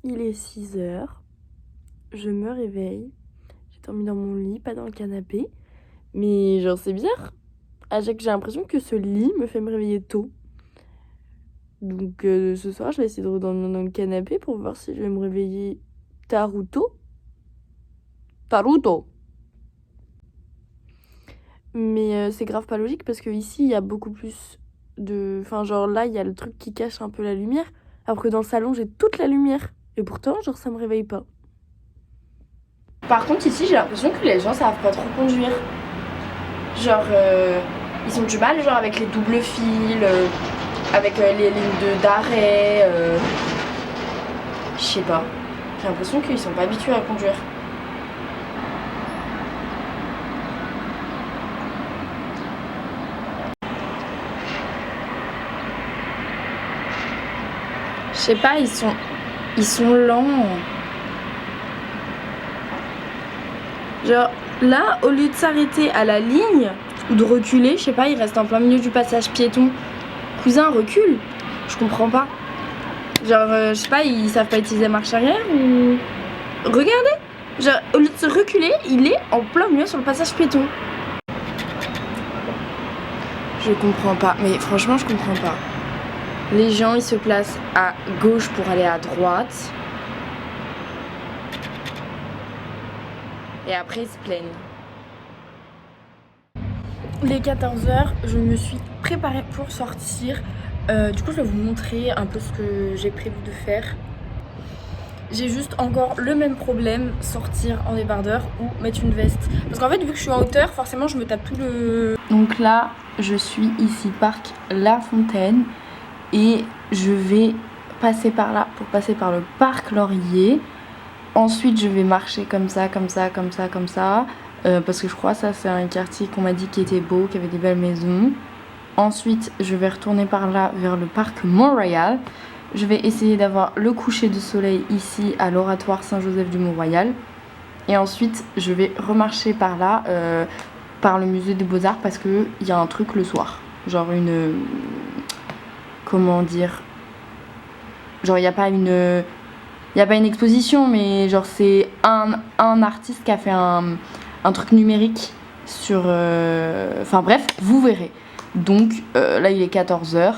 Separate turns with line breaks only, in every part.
Il est 6h. Je me réveille. J'ai dormi dans mon lit, pas dans le canapé. Mais genre c'est bizarre. J'ai l'impression que ce lit me fait me réveiller tôt. Donc ce soir, je vais essayer de redormir dans le canapé pour voir si je vais me réveiller tard ou tôt. Tard ou tôt. Mais c'est grave pas logique parce que ici il y a beaucoup plus de... Enfin genre là, il y a le truc qui cache un peu la lumière. Alors que dans le salon, j'ai toute la lumière. Et pourtant, genre ça me réveille pas. Par contre, ici, j'ai l'impression que les gens savent pas trop conduire. Genre, ils ont du mal, genre, avec les doubles fils, avec les lignes d'arrêt. Je sais pas. J'ai l'impression qu'ils sont pas habitués à conduire. Je sais pas, ils sont lents. Genre, là, au lieu de s'arrêter à la ligne ou de reculer, je sais pas, ils restent en plein milieu du passage piéton. Cousin, recule. Je comprends pas. Genre, je sais pas, ils savent pas utiliser marche arrière ou... Regardez. Genre, au lieu de se reculer, il est en plein milieu sur le passage piéton. Je comprends pas, mais franchement, je comprends pas. Les gens, ils se placent à gauche pour aller à droite. Et après, ils se plaignent. Les 14h, je me suis préparée pour sortir. Du coup, je vais vous montrer un peu ce que j'ai prévu de faire. J'ai juste encore le même problème, sortir en débardeur ou mettre une veste. Parce qu'en fait, vu que je suis en hauteur, forcément, je me tape tout le... Donc là, je suis ici, parc La Fontaine. Et je vais passer par là pour passer par le parc Laurier. Ensuite, je vais marcher comme ça, comme ça, comme ça, comme ça. Parce que je crois que ça, c'est un quartier qu'on m'a dit qui était beau, qui avait des belles maisons. Ensuite, je vais retourner par là vers le parc Mont-Royal. Je vais essayer d'avoir le coucher de soleil ici à l'oratoire Saint-Joseph du Mont-Royal. Et ensuite, je vais remarcher par là, par le musée des Beaux-Arts, parce qu'il y a un truc le soir. Genre une... Comment dire? Genre, il n'y a pas une... Il n'y a pas une exposition, mais genre c'est un artiste qui a fait un truc numérique sur... Enfin bref, vous verrez. Donc là, il est 14h.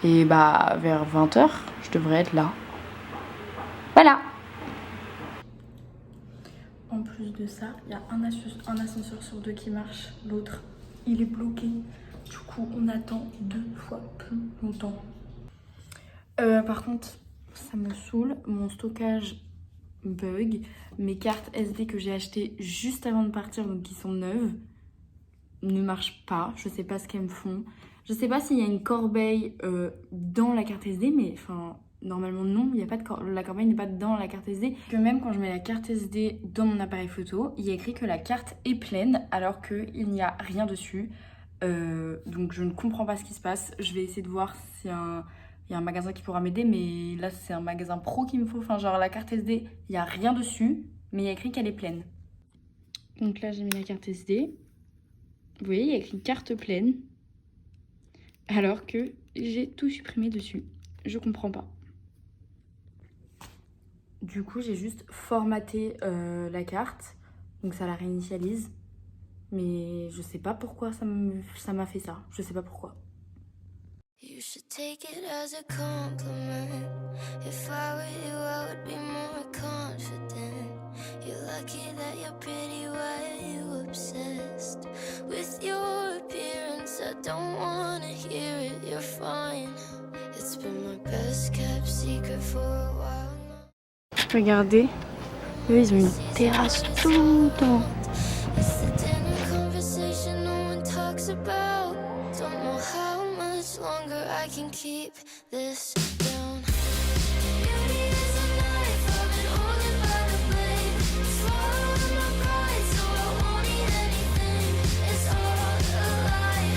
Et bah, vers 20h, je devrais être là. Voilà. En plus de ça, il y a un ascenseur sur 2 qui marche. L'autre, il est bloqué. Du coup, on attend 2 fois plus longtemps. Par contre... Ça me saoule, mon stockage bug, mes cartes SD que j'ai achetées juste avant de partir, donc qui sont neuves, ne marchent pas, je sais pas ce qu'elles me font. Je sais pas s'il y a une corbeille dans la carte SD, mais enfin, normalement non, il y a pas de la corbeille n'est pas dans la carte SD. Que même quand je mets la carte SD dans mon appareil photo, il y a écrit que la carte est pleine alors qu'il n'y a rien dessus. Donc je ne comprends pas ce qui se passe, je vais essayer de voir si il y a un magasin qui pourra m'aider, mais là c'est un magasin pro qu'il me faut. Enfin genre la carte SD, il n'y a rien dessus, mais il y a écrit qu'elle est pleine. Donc là j'ai mis la carte SD. Vous voyez, il y a écrit carte pleine. Alors que j'ai tout supprimé dessus. Je comprends pas. Du coup j'ai juste formaté la carte. Donc ça la réinitialise. Mais je sais pas pourquoi ça m'a fait ça. Je sais pas pourquoi. You should take it as a compliment. If I were you, I would be more confident. You're lucky that you're pretty, why are you obsessed with your appearance? I don't wanna hear it, you're fine. It's been my best kept secret for a while now. Regardez, eux ils ont une terrasse tout le temps. It's the dinner conversation no one talks about. Don't know how much longer I can keep this down. Beauty is a knife, I've been holding by the blade. Swallowing my pride, so I won't eat anything. It's all a lie.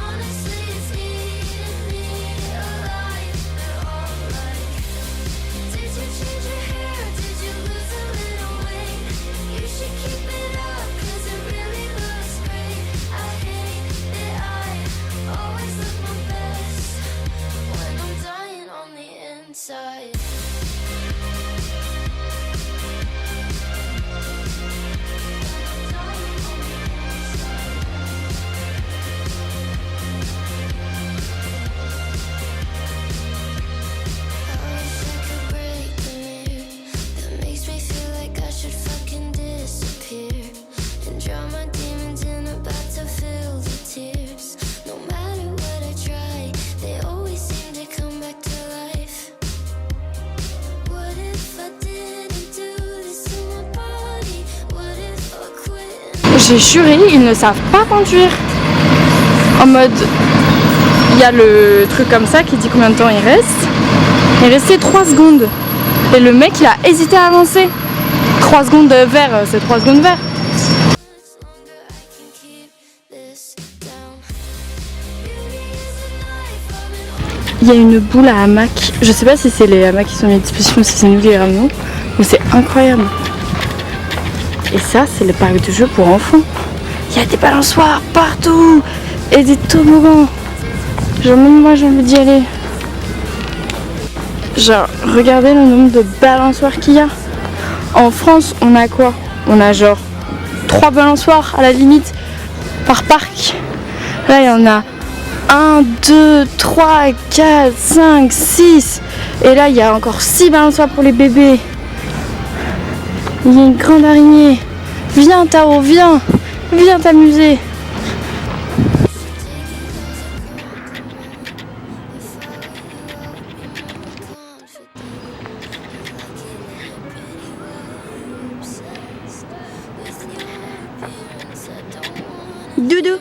Honestly, it's eating me alive. They're all like, did you change your hair? Did you lose a little weight? You should keep it up, 'cause it really looks great. I hate that I always look my best when I'm dying on j'ai juré, ils ne savent pas conduire. En mode, il y a le truc comme ça qui dit combien de temps il reste. Il restait 3 secondes. Et le mec il a hésité à avancer. 3 secondes vert, c'est 3 secondes vert. Il y a une boule à hamac. Je sais pas si c'est les hamacs qui sont mis à disposition, si c'est nous qui les ramenons. Mais c'est incroyable. Et ça, c'est le parc de jeux pour enfants. Il y a des balançoires partout. Et des toboggans. Genre même moi j'ai envie d'y aller. Genre regardez le nombre de balançoires qu'il y a. En France on a quoi? On a genre 3 balançoires à la limite par parc. Là il y en a 1, 2, 3, 4, 5, 6. Et là il y a encore 6 balançoires pour les bébés. Il y a une grande araignée. Viens Tao, viens. Viens t'amuser. Doudou.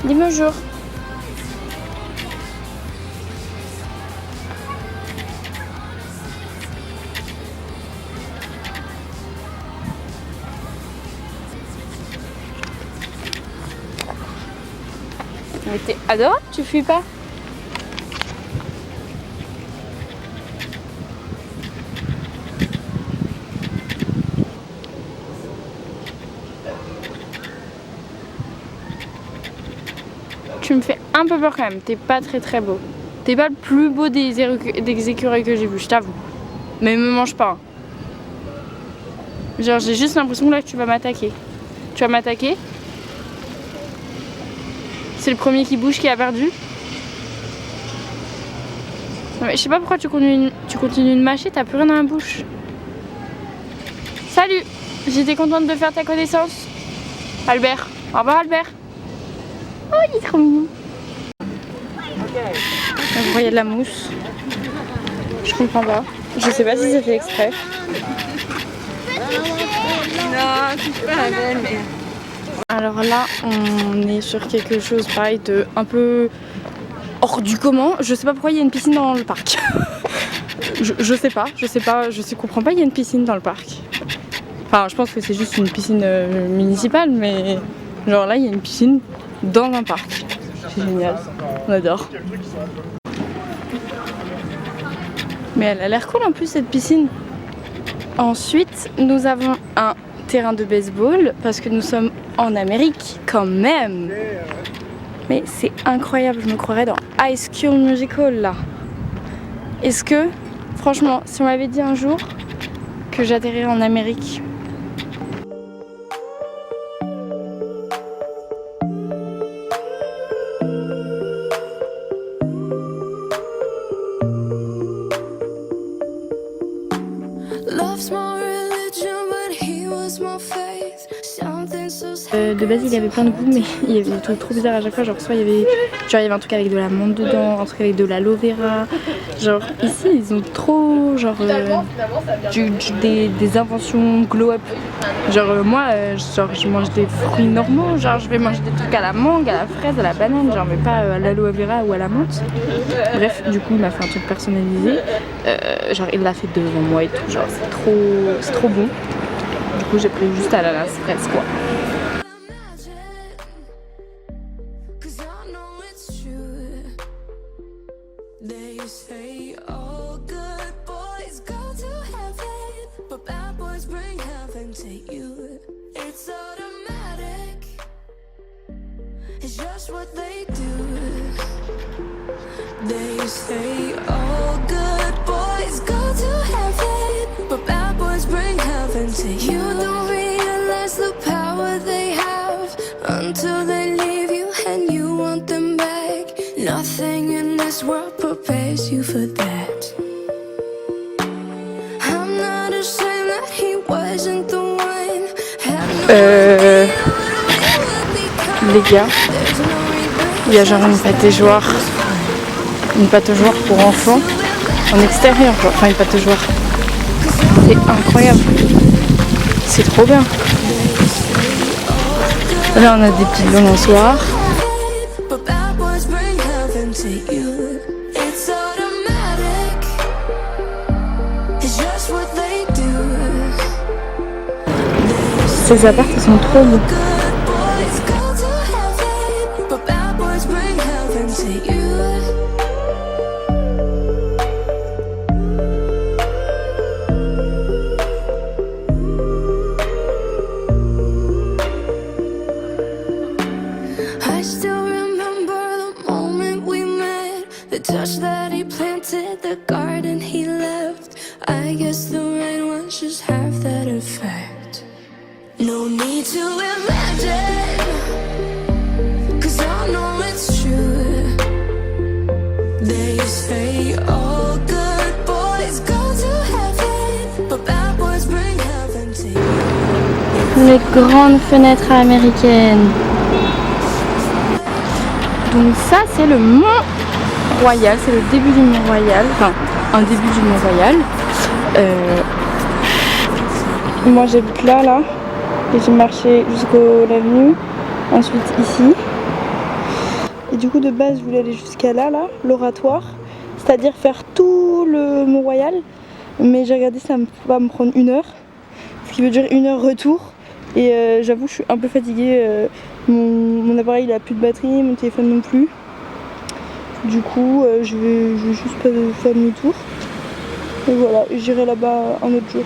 Dis bonjour. Mais t'es adorable, tu fuis pas? Tu me fais un peu peur quand même, t'es pas très beau. T'es pas le plus beau des écureuils que j'ai vu, je t'avoue. Mais me mange pas. Genre j'ai juste l'impression que là tu vas m'attaquer. Tu vas m'attaquer? C'est le premier qui bouge qui a perdu? Non, mais je sais pas pourquoi tu continues de mâcher, t'as plus rien dans la bouche. Salut! J'étais contente de faire ta connaissance. Albert. Au revoir Albert. Oh il est trop mignon. Vous voyez de la mousse. Je comprends pas. Je sais pas si c'est fait exprès. Non, c'est pas la même. Alors là, on est sur quelque chose pareil de un peu hors du commun. Je sais pas pourquoi il y a une piscine dans le parc. je comprends pas, il y a une piscine dans le parc. Enfin, je pense que c'est juste une piscine municipale, mais genre là, il y a une piscine dans un parc. C'est génial, on adore. Mais elle a l'air cool en plus cette piscine. Ensuite, nous avons un terrain de baseball parce que nous sommes en Amérique quand même. Mais c'est incroyable, je me croirais dans High School Musical là. Est-ce que, franchement, si on m'avait dit un jour que j'atterrirais en Amérique, de base il y avait plein de goûts mais il y avait des trucs trop bizarres à chaque fois, genre soit il y avait un truc avec de la menthe dedans, un truc avec de l'aloe vera, genre ici ils ont trop genre des inventions glow up, genre moi genre je mange des fruits normaux, genre je vais manger des trucs à la mangue, à la fraise, à la banane, genre mais pas à l'aloe vera ou à la menthe. Bref, du coup il m'a fait un truc personnalisé, genre il l'a fait devant moi et tout, genre c'est trop bon. Du coup j'ai pris juste à l'ananas fraise quoi.
They say all good boys go to heaven, but bad boys bring heaven to you. You don't realize the power they have until they leave you and you want them back. Nothing in this world prepares you for that. I'm not ashamed that he wasn't the one.
Les gars, il y a genre une pâte aux joie pour enfants en extérieur, genre. Enfin une pataugeoire. C'est incroyable. C'est trop bien. Là on a des petites balançoires.
But bad boys bring heaven to you. It's automatic. It's just what they do.
Ces apparts ils sont trop beaux.
Good boys go to heaven, but bad boys bring heaven to you. I still remember the moment we met, the touch that he planted, the garden he left. I guess the rain was just half that effect. No need to imagine, 'cause I know it's true. They say all good boys go to heaven, but bad boys bring heaven to you.
Les grandes fenêtres américaines. Donc ça c'est le Mont Royal, c'est le début du Mont Royal, enfin un début du Mont Royal. Moi j'habite là et j'ai marché jusqu'au l'avenue, ensuite ici. Et du coup de base je voulais aller jusqu'à là, l'oratoire, c'est-à-dire faire tout le Mont Royal. Mais j'ai regardé, ça va me prendre 1 heure, ce qui veut dire 1 heure retour. Et j'avoue je suis un peu fatiguée, mon appareil il a plus de batterie, mon téléphone non plus. Du coup je vais juste faire demi-tour. Et voilà, j'irai là-bas un autre jour.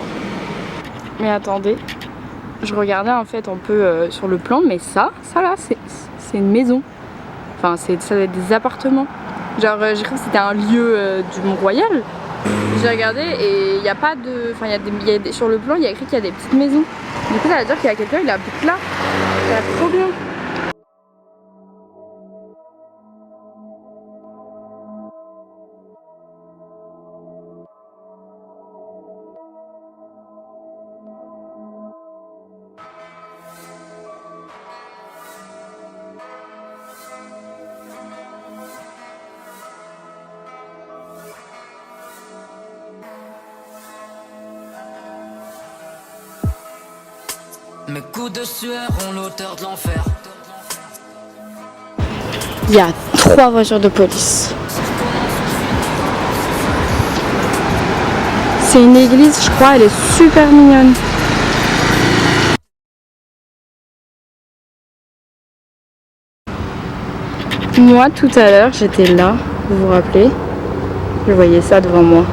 Mais attendez, je regardais en fait un peu sur le plan, mais ça là c'est une maison. Enfin ça doit être des appartements. Genre j'ai cru que c'était un lieu du Mont Royal. J'ai regardé et il n'y a pas de... Enfin sur le plan il y a écrit qu'il y a des petites maisons. Du coup ça veut dire qu'il y a quelqu'un, il habite là. Ça a l'air trop bien.
Mes coups de sueur ont l'odeur de l'enfer.
Il y a 3 voitures de police. C'est une église, je crois, elle est super mignonne. Moi, tout à l'heure, j'étais là, vous vous rappelez? Je voyais ça devant moi.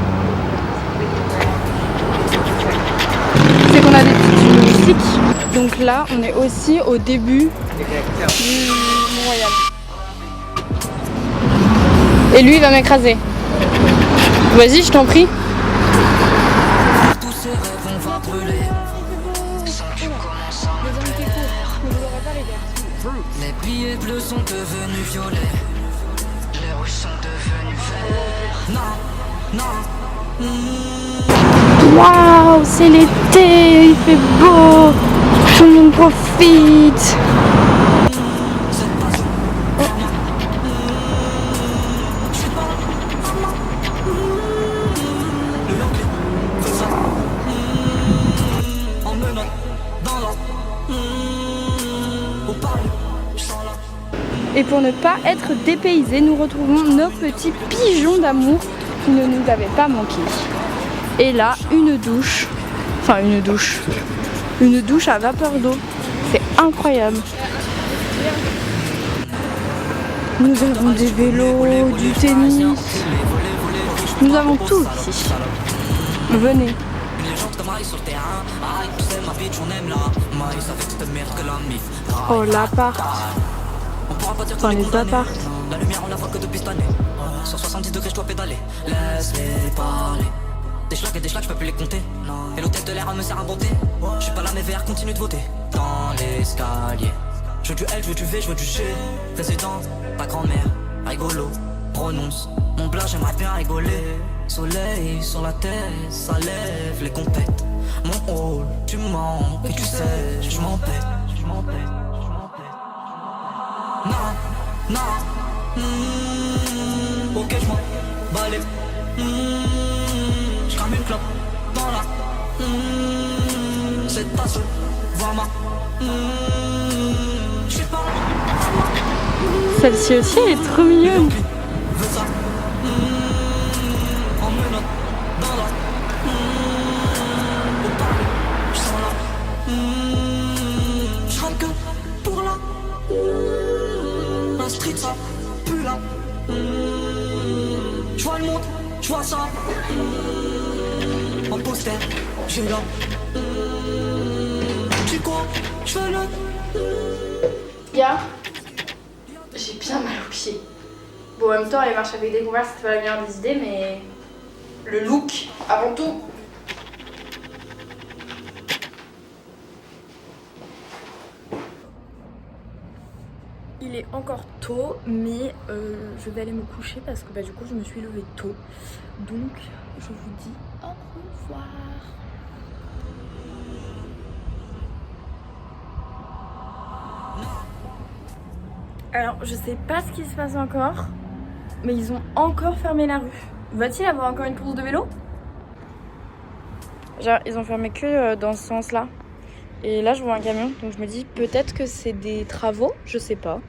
C'est qu'on a des petites musiques. Donc là, on est aussi au début du Mont Royal. Et lui, il va m'écraser. Vas-y, je t'en prie.
Tous ces rêves vont brûler. Sans que tu commences à me plaire. Les billets bleus sont devenus violets. Les rouges sont devenus verts. Non.
Waouh, c'est l'été, il fait beau. Tout le monde profite. Et pour ne pas être dépaysés, nous retrouvons nos petits pigeons d'amour qui ne nous avaient pas manqué. Et là, une douche à vapeur d'eau. C'est incroyable. Nous avons des vélos, du tennis. Nous avons tout ici. Venez. Oh, l'appart. Enfin, les apparts.
La lumière on la voit que depuis cette année. Sur 70 degrés je dois pédaler. Laisse-les parler. Des schlags je peux plus les compter. Et l'hôtel de l'air me sert à monter. Je suis pas là mais VR continue de voter. Dans l'escalier. Je veux du L, je veux du V, je veux du G. Président, ta grand-mère, rigolo, prononce. Mon plat j'aimerais bien rigoler. Soleil sur la tête, ça lève les compètes. Mon hall, tu mens, et tu sais, je m'en pète. Non, ok je m'en bats les Je crame une clope dans la cette tasse, vois ma je suis pas
Celle-ci aussi, elle est trop mignonne.
veux ça en menottes dans la au parler, je sens là je râle que pour la street ça pue là je vois le monde, je vois ça en poster, j'ai là tu crois, je veux le
Gars, j'ai bien mal aux pieds. Bon, en même temps, aller marcher avec des Converse, c'est pas la meilleure des idées, mais le look avant tout. Il est encore tôt, mais je vais aller me coucher parce que du coup, je me suis levée tôt. Donc, je vous dis au revoir. Alors, je sais pas ce qui se passe encore, mais ils ont encore fermé la rue. Va-t-il avoir encore une course de vélo? Genre, ils ont fermé que dans ce sens-là. Et là, je vois un camion, donc je me dis peut-être que c'est des travaux, je sais pas.